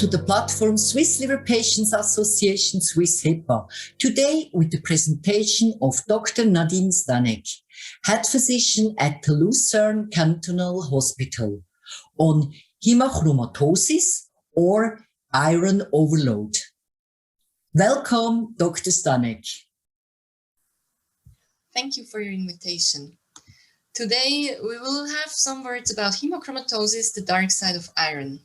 to the platform Swiss Liver Patients Association Swiss HIPAA. Today with the presentation of Dr. Nadine Stanek, head physician at the Lucerne Cantonal Hospital, on Haemochromatosis or iron overload. Welcome, Dr. Stanek. Thank you for your invitation. Today we will have some words about haemochromatosis, the dark side of iron.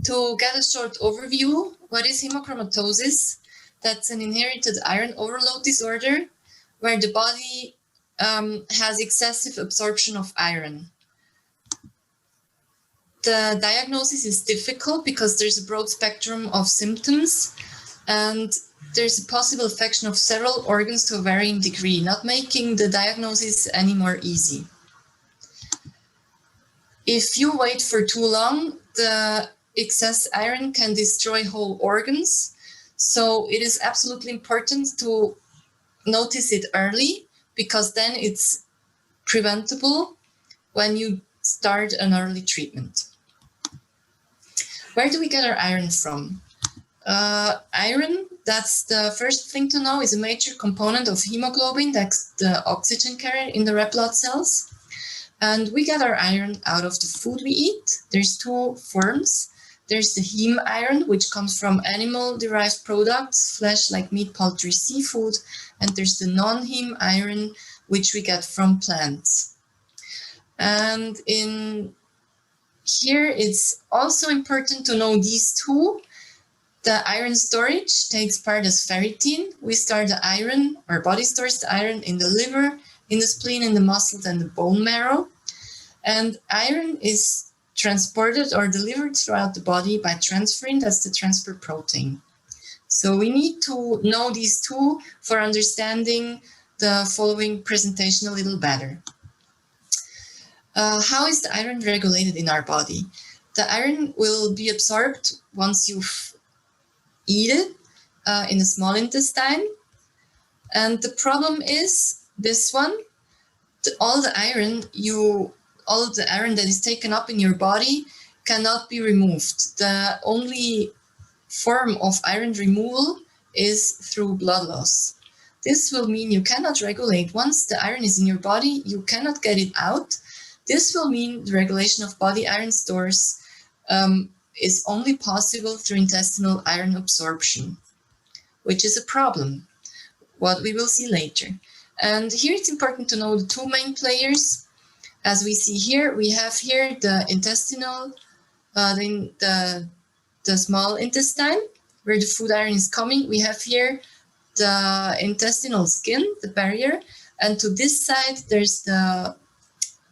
To get a short overview, what is haemochromatosis? That's an inherited iron overload disorder where the body has excessive absorption of iron. The diagnosis is difficult because there's a broad spectrum of symptoms and there's a possible affection of several organs to a varying degree, not making the diagnosis any more easy. If you wait for too long, the excess iron can destroy whole organs. So it is absolutely important to notice it early because then it's preventable when you start an early treatment. Where do we get our iron from? Iron, that's the first thing to know, is a major component of hemoglobin, that's the oxygen carrier in the red blood cells. And we get our iron out of the food we eat. There's two forms. There's the heme iron, which comes from animal-derived products, flesh like meat, poultry, seafood. And there's the non-heme iron, which we get from plants. And in here, it's also important to know these two. The iron storage takes part as ferritin. We store the iron, our body stores the iron in the liver, in the spleen, in the muscles, and the bone marrow. And iron is transported or delivered throughout the body by transferrin, that's the transfer protein. So we need to know these two for understanding the following presentation a little better. How is the iron regulated in our body? The iron will be absorbed once you've eaten in the small intestine. And the problem is this one, all the iron that is taken up in your body cannot be removed. The only form of iron removal is through blood loss. This will mean you cannot regulate. Once the iron is in your body, you cannot get it out. This will mean the regulation of body iron stores is only possible through intestinal iron absorption, which is a problem, what we will see later. And here it's important to know the two main players. As we see here, we have here the intestinal, the small intestine, where the food iron is coming. We have here the intestinal skin, the barrier, and to this side, there's the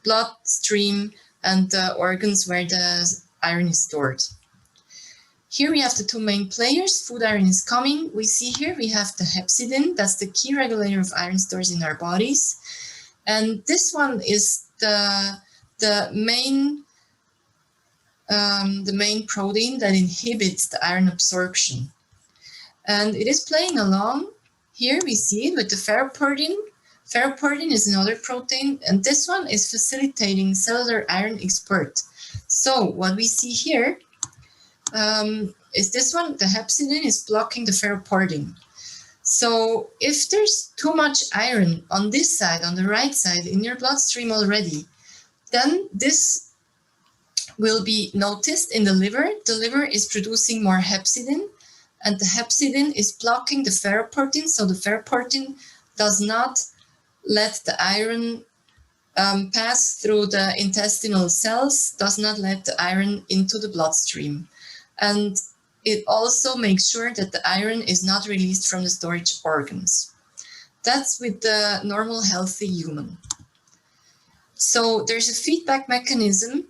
bloodstream and the organs where the iron is stored. Here we have the two main players. Food iron is coming. We see here we have the hepcidin, that's the key regulator of iron stores in our bodies. And this one is the main protein that inhibits the iron absorption. And it is playing along. Here we see it with the ferroportin. Ferroportin is another protein, and this one is facilitating cellular iron export. So what we see here is this one, the hepcidin is blocking the ferroportin. So if there's too much iron on this side, on the right side, in your bloodstream already, then this will be noticed in the liver. The liver is producing more hepcidin, and the hepcidin is blocking the ferroportin, so the ferroportin does not let the iron pass through the intestinal cells, does not let the iron into the bloodstream. And it also makes sure that the iron is not released from the storage organs. That's with the normal healthy human. So there's a feedback mechanism.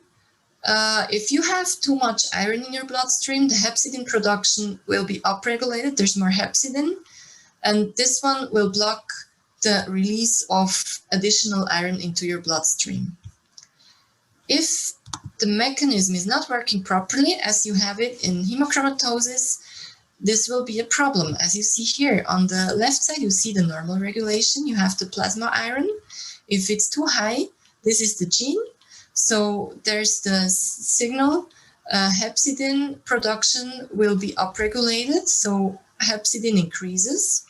If you have too much iron in your bloodstream, the hepcidin production will be upregulated. There's more hepcidin, and this one will block the release of additional iron into your bloodstream. If the mechanism is not working properly, as you have it in haemochromatosis, this will be a problem. As you see here, on the left side, you see the normal regulation. You have the plasma iron. If it's too high, this is the gene. So there's the signal hepcidin production will be upregulated, so hepcidin increases.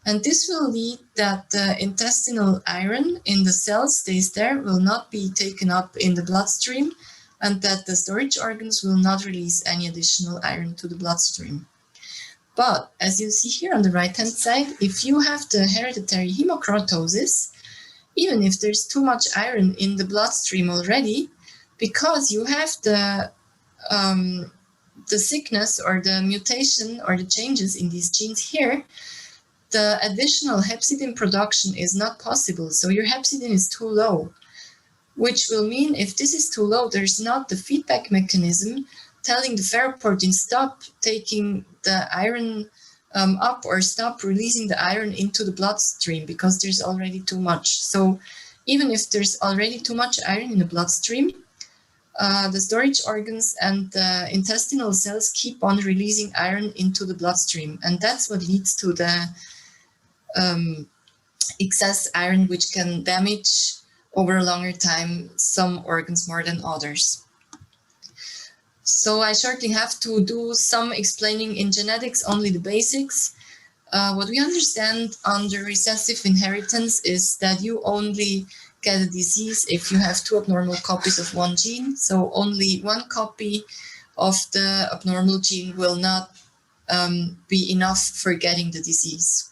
And this will lead that the intestinal iron in the cell stays there, will not be taken up in the bloodstream, and that the storage organs will not release any additional iron to the bloodstream. But as you see here on the right-hand side, if you have the hereditary hemochromatosis, even if there's too much iron in the bloodstream already, because you have the sickness or the mutation or the changes in these genes here, the additional hepcidin production is not possible. So your hepcidin is too low, which will mean if this is too low, there's not the feedback mechanism telling the ferroportin stop taking the iron up or stop releasing the iron into the bloodstream because there's already too much. So even if there's already too much iron in the bloodstream, the storage organs and the intestinal cells keep on releasing iron into the bloodstream. And that's what leads to the excess iron, which can damage over a longer time some organs more than others. So I shortly have to do some explaining in genetics, only the basics. What we understand under recessive inheritance is that you only get a disease if you have two abnormal copies of one gene. So only one copy of the abnormal gene will not be enough for getting the disease.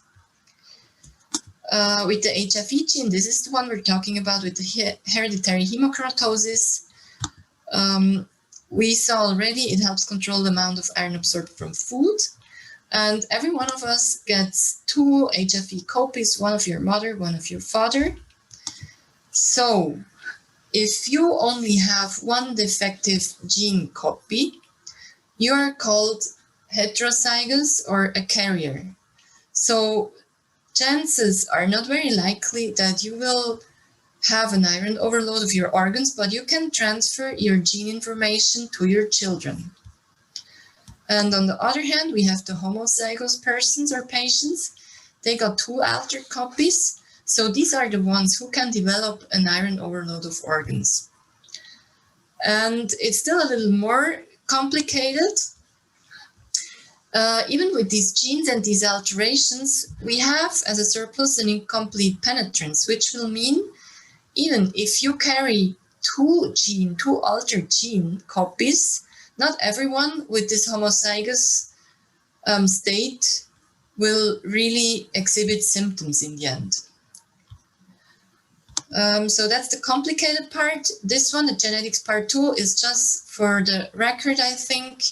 With the HFE gene, this is the one we're talking about with the hereditary hemochromatosis. We saw already it helps control the amount of iron absorbed from food. And every one of us gets two HFE copies, one of your mother, one of your father. So if you only have one defective gene copy, you are called heterozygous or a carrier. So chances are not very likely that you will have an iron overload of your organs, but you can transfer your gene information to your children. And on the other hand, we have the homozygous persons or patients. They got two altered copies. So these are the ones who can develop an iron overload of organs. And it's still a little more complicated. Even with these genes and these alterations, we have as a surplus an incomplete penetrance, which will mean even if you carry two altered gene copies, not everyone with this homozygous state will really exhibit symptoms in the end. So that's the complicated part. This one, the genetics part 2, is just for the record, I think.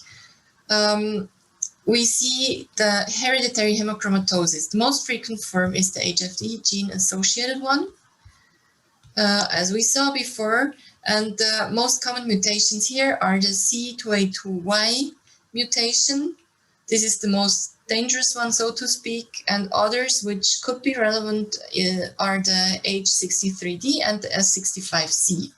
We see the hereditary hemochromatosis. The most frequent form is the HFE gene-associated one, as we saw before. And the most common mutations here are the C2A2Y mutation. This is the most dangerous one, so to speak, and others which could be relevant are the H63D and the S65C.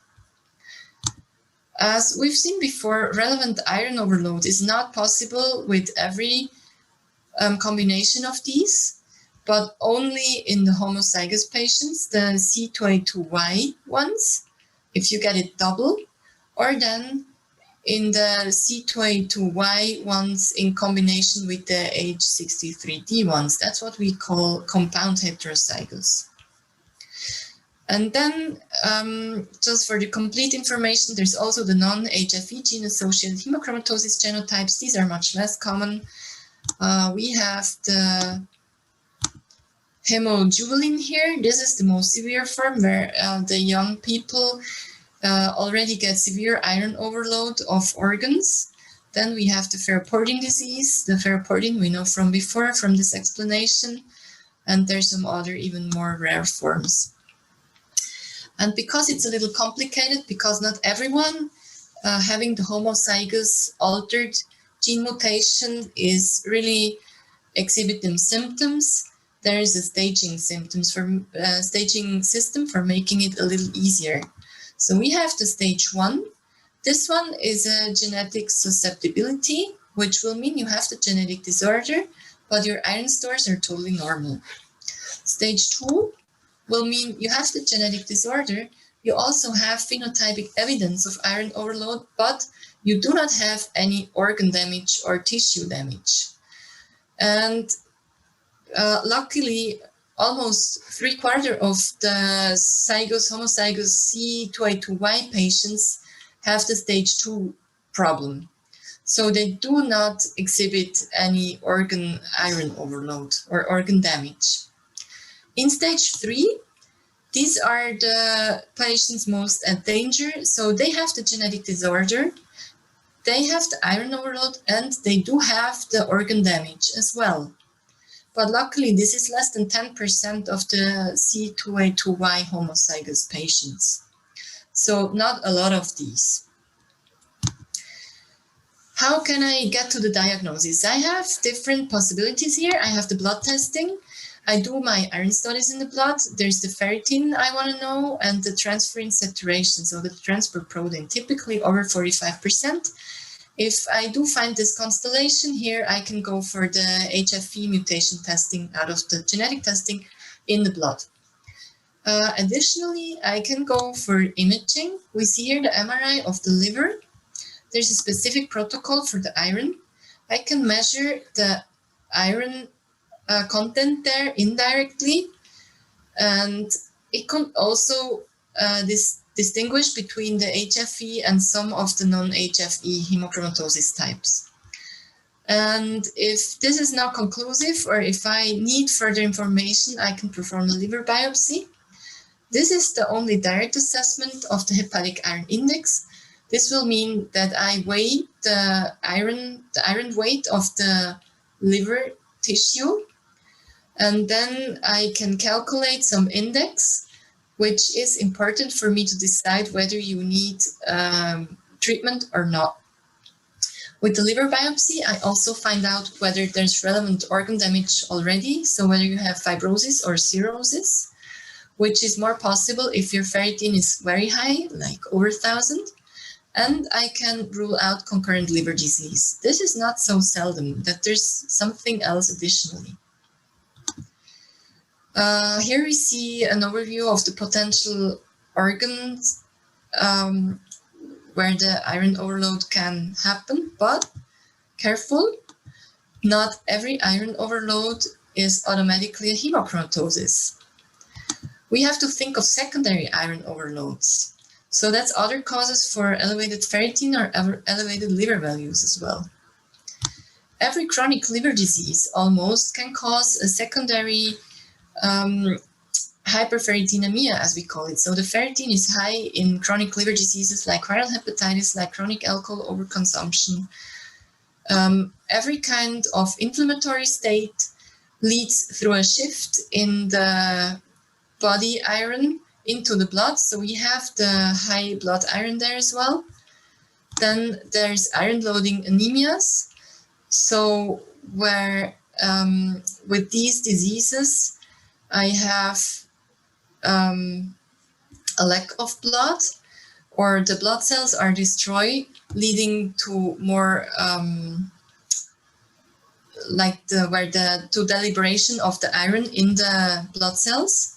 As we've seen before, relevant iron overload is not possible with every combination of these, but only in the homozygous patients, the C2A2Y ones, if you get it double, or then in the C2A2Y ones in combination with the H63D ones. That's what we call compound heterozygous. And then, just for the complete information, there's also the non-HFE gene-associated hemochromatosis genotypes. These are much less common. We have the hemojuvelin here. This is the most severe form where the young people already get severe iron overload of organs. Then we have the ferroportin disease. The ferroportin we know from before, from this explanation. And there's some other even more rare forms. And because it's a little complicated, because not everyone having the homozygous altered gene mutation is really exhibiting symptoms, there is a staging system for making it a little easier. So we have the stage 1. This one is a genetic susceptibility, which will mean you have the genetic disorder, but your iron stores are totally normal. Stage 2 will mean you have the genetic disorder, you also have phenotypic evidence of iron overload, but you do not have any organ damage or tissue damage. And luckily, almost 3/4 of the homozygous C2A2Y patients have the stage 2 problem. So they do not exhibit any organ iron overload or organ damage. In stage 3, these are the patients most at danger. So they have the genetic disorder, they have the iron overload, and they do have the organ damage as well. But luckily, this is less than 10% of the C2A2Y homozygous patients. So not a lot of these. How can I get to the diagnosis? I have different possibilities here. I have the blood testing. I do my iron studies in the blood. There's the ferritin I want to know, and the transferrin saturation, so the transport protein, typically over 45%. If I do find this constellation here, I can go for the HFE mutation testing out of the genetic testing in the blood. Additionally, I can go for imaging. We see here the MRI of the liver. There's a specific protocol for the iron. I can measure the iron content there indirectly, and it can also distinguish between the HFE and some of the non-HFE hemochromatosis types. And if this is not conclusive, or if I need further information, I can perform a liver biopsy. This is the only direct assessment of the hepatic iron index. This will mean that I weigh the iron weight of the liver tissue, and then I can calculate some index, which is important for me to decide whether you need treatment or not. With the liver biopsy, I also find out whether there's relevant organ damage already, so whether you have fibrosis or cirrhosis, which is more possible if your ferritin is very high, like over 1,000. And I can rule out concurrent liver disease. This is not so seldom, that there's something else additionally. Here we see an overview of the potential organs where the iron overload can happen, but careful, not every iron overload is automatically a hemochromatosis. We have to think of secondary iron overloads. So that's other causes for elevated ferritin or elevated liver values as well. Every chronic liver disease almost can cause a secondary hyperferritinemia, as we call it. So the ferritin is high in chronic liver diseases like viral hepatitis, like chronic alcohol overconsumption. Every kind of inflammatory state leads through a shift in the body iron into the blood. So we have the high blood iron there as well. Then there's iron loading anemias. So where with these diseases, I have a lack of blood, or the blood cells are destroyed, leading to more to deliberation of the iron in the blood cells.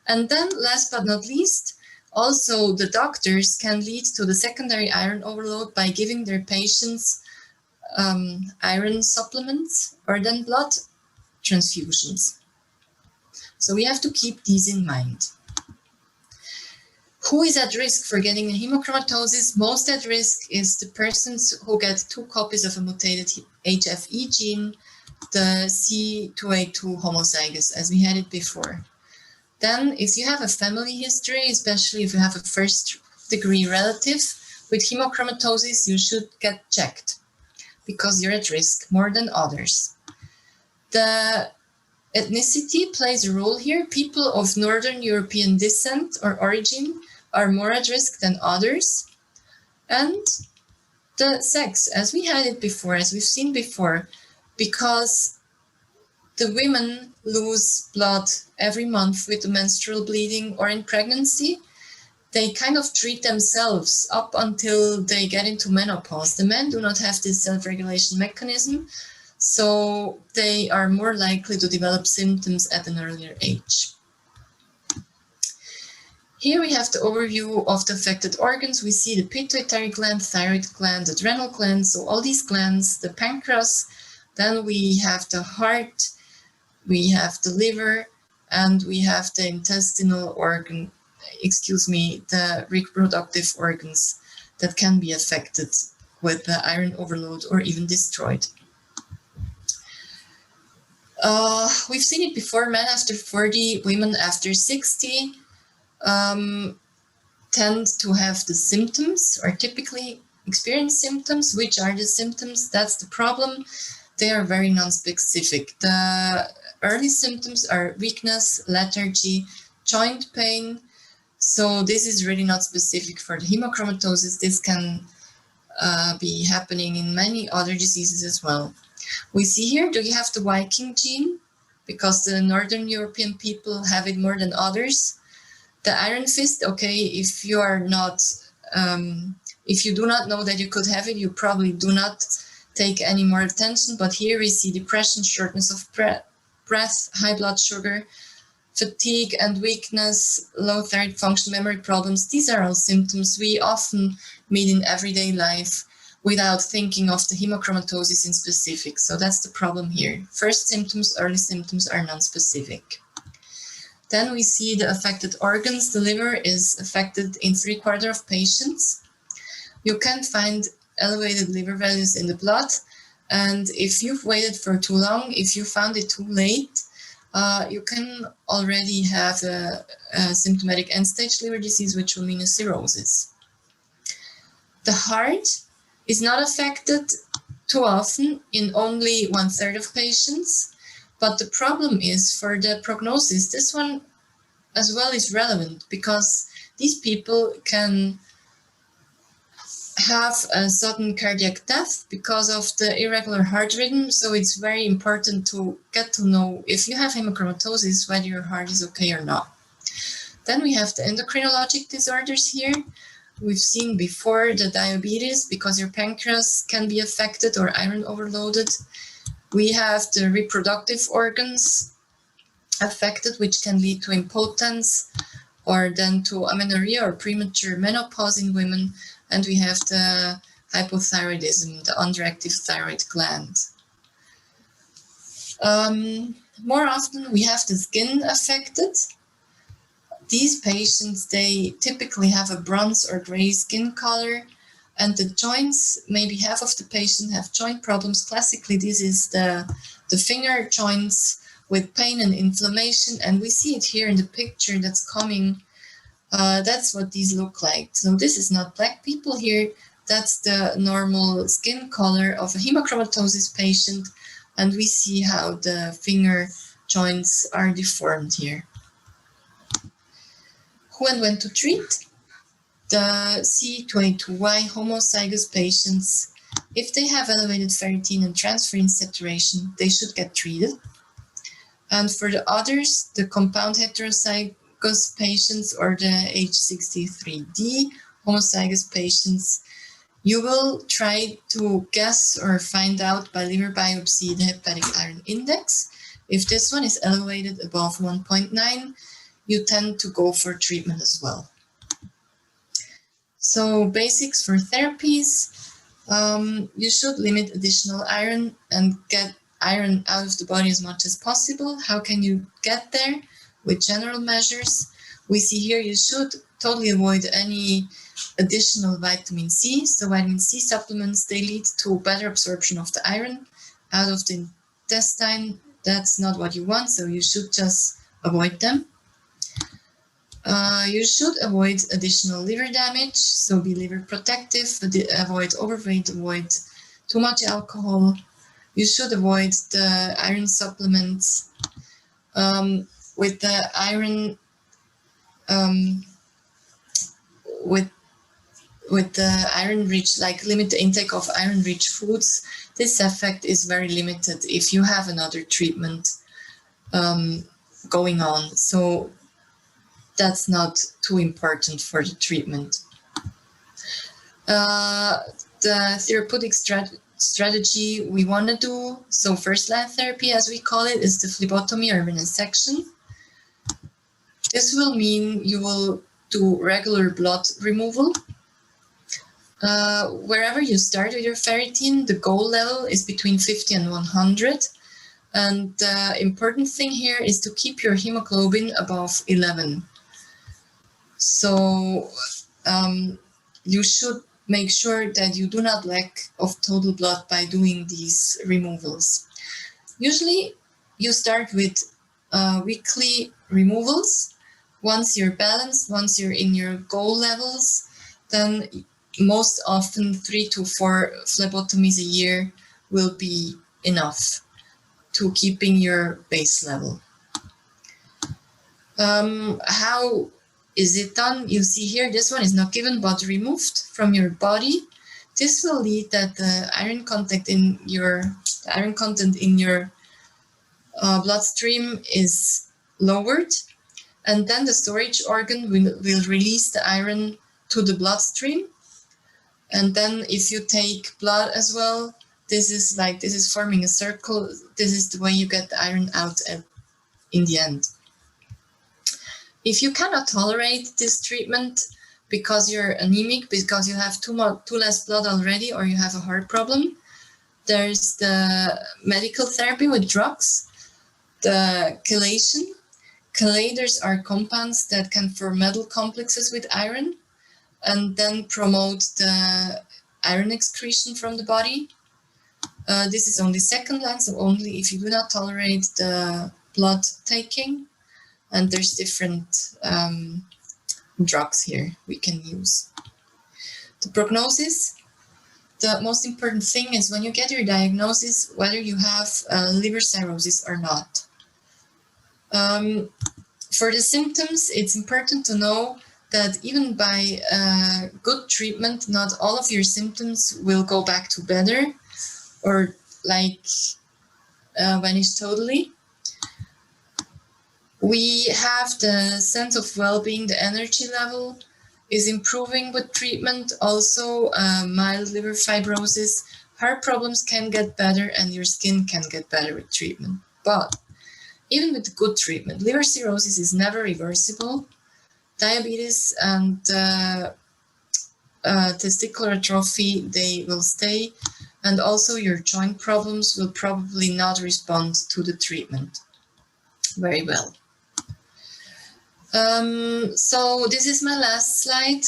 And then last but not least, also the doctors can lead to the secondary iron overload by giving their patients iron supplements or then blood transfusions. So we have to keep these in mind. Who is at risk for getting a hemochromatosis? Most at risk is the persons who get 2 copies of a mutated HFE gene, the C2A2 homozygous, as we had it before. Then, if you have a family history, especially if you have a first-degree relative with hemochromatosis, you should get checked because you're at risk more than others. The ethnicity plays a role here. People of Northern European descent or origin are more at risk than others. And the sex, as we had it before, as we've seen before, because the women lose blood every month with the menstrual bleeding or in pregnancy, they kind of treat themselves up until they get into menopause. The men do not have this self-regulation mechanism, so they are more likely to develop symptoms at an earlier age. Here we have the overview of the affected organs. We see the pituitary gland, thyroid gland, adrenal gland, so all these glands, the pancreas. Then we have the heart, we have the liver, and we have the intestinal organ, the reproductive organs that can be affected with the iron overload or even destroyed. We've seen it before, men after 40, women after 60 tend to have the symptoms or typically experience symptoms. Which are the symptoms? That's the problem. They are very non-specific. The early symptoms are weakness, lethargy, joint pain. So this is really not specific for the hemochromatosis. This can be happening in many other diseases as well. We see here, do you have the Viking gene? Because the Northern European people have it more than others. The iron fist, okay, if you are not, if you do not know that you could have it, you probably do not take any more attention. But here we see depression, shortness of breath, high blood sugar, fatigue and weakness, low thyroid function, memory problems. These are all symptoms we often meet in everyday life without thinking of the hemochromatosis in specific. So that's the problem here. First symptoms, early symptoms are non-specific. Then we see the affected organs. The liver is affected in 3/4 of patients. You can find elevated liver values in the blood. And if you've waited for too long, if you found it too late, you can already have a symptomatic end-stage liver disease, which will mean a cirrhosis. The heart is not affected too often in only 1/3 of patients. But the problem is for the prognosis, this one as well is relevant because these people can have a sudden cardiac death because of the irregular heart rhythm. So it's very important to get to know if you have hemochromatosis, whether your heart is okay or not. Then we have the endocrinologic disorders here. We've seen before the diabetes because your pancreas can be affected or iron overloaded. We have the reproductive organs affected, which can lead to impotence or then to amenorrhea or premature menopause in women. And we have the hypothyroidism, the underactive thyroid gland. More often, we have the skin affected. These patients, they typically have a bronze or gray skin color. And the joints, maybe half of the patient have joint problems. Classically, this is the finger joints with pain and inflammation. And we see it here in the picture that's coming. That's what these look like. So this is not black people here. That's the normal skin color of a hemochromatosis patient. And we see how the finger joints are deformed here. Who and when to treat? The C22Y homozygous patients, if they have elevated ferritin and transferrin saturation, they should get treated. And for the others, the compound heterozygous patients or the H63D homozygous patients, you will try to guess or find out by liver biopsy the hepatic iron index. If this one is elevated above 1.9, you tend to go for treatment as well. So basics for therapies, you should limit additional iron and get iron out of the body as much as possible. How can you get there? With general measures. We see here you should totally avoid any additional vitamin C. So vitamin C supplements, they lead to better absorption of the iron out of the intestine. That's not what you want, so you should just avoid them. You should avoid additional liver damage, so be liver protective, avoid overweight, avoid too much alcohol. You should avoid the iron supplements. With the iron, with the iron-rich, like limit the intake of iron-rich foods. This effect is very limited if you have another treatment going on. So that's not too important for the treatment. The therapeutic strategy we want to do, so first-line therapy, as we call it, is the phlebotomy or venesection. This will mean you will do regular blood removal. Wherever you start with your ferritin, the goal level is between 50 and 100. And the important thing here is to keep your hemoglobin above 11. So you should make sure that you do not lack of total blood by doing these removals. Usually you start with weekly removals. Once you're balanced, once you're in your goal levels, then most often 3 to 4 phlebotomies a year will be enough to keeping your base level. How is it done? You see here, this one is not given but removed from your body. This will lead that the iron content in your bloodstream is lowered, and then the storage organ will release the iron to the bloodstream. And then if you take blood as well, this is forming a circle. This is the way you get the iron out in the end. If you cannot tolerate this treatment because you're anemic, because you have too less blood already, or you have a heart problem, there's the medical therapy with drugs, the chelation. Chelators are compounds that can form metal complexes with iron and then promote the iron excretion from the body. This is only second line, so only if you do not tolerate the blood taking. And there's different drugs here we can use. The prognosis, the most important thing is when you get your diagnosis, whether you have liver cirrhosis or not. For the symptoms, it's important to know that even by good treatment, not all of your symptoms will go back to better or vanish totally. We have the sense of well-being, the energy level is improving with treatment. Also, mild liver fibrosis, heart problems can get better, and your skin can get better with treatment. But even with good treatment, liver cirrhosis is never reversible. Diabetes and testicular atrophy, they will stay. And also your joint problems will probably not respond to the treatment very well. So this is my last slide.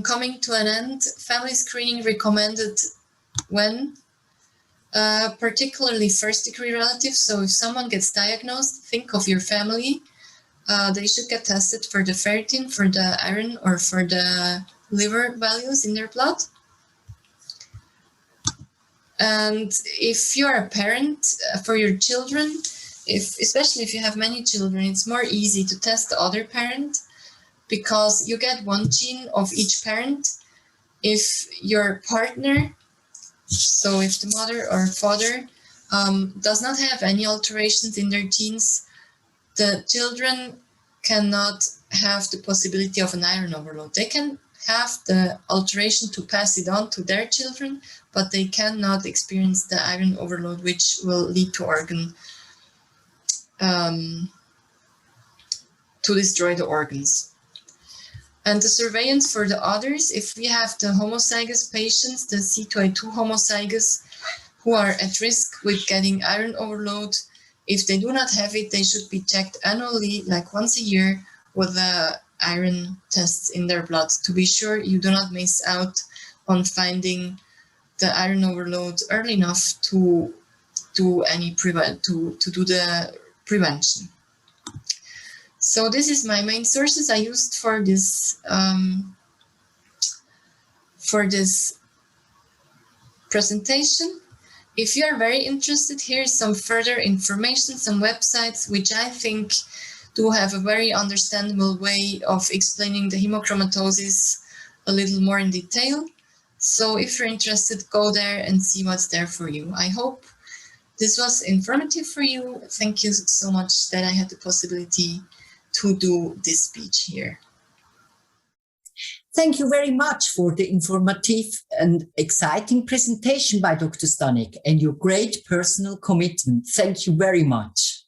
Coming to an end, family screening recommended when? Particularly first-degree relatives. So if someone gets diagnosed, think of your family. They should get tested for the ferritin, for the iron, or for the liver values in their blood. And if you're a parent, for your children, especially if you have many children, it's more easy to test the other parent because you get one gene of each parent. If your partner, so if the mother or father does not have any alterations in their genes, the children cannot have the possibility of an iron overload. They can have the alteration to pass it on to their children, but they cannot experience the iron overload, which will lead to organ to destroy the organs. And the surveillance for the others, if we have the homozygous patients, the C2A2 homozygous, who are at risk with getting iron overload, if they do not have it, they should be checked annually, like once a year, with the iron tests in their blood to be sure you do not miss out on finding the iron overload early enough to do the prevention. So this is my main sources I used for this presentation. If you are very interested, here is some further information, some websites which I think do have a very understandable way of explaining the hemochromatosis a little more in detail. So if you're interested, go there and see what's there for you. I hope this was informative for you. Thank you so much that I had the possibility to do this speech here. Thank you very much for the informative and exciting presentation by Dr. Stanek and your great personal commitment. Thank you very much.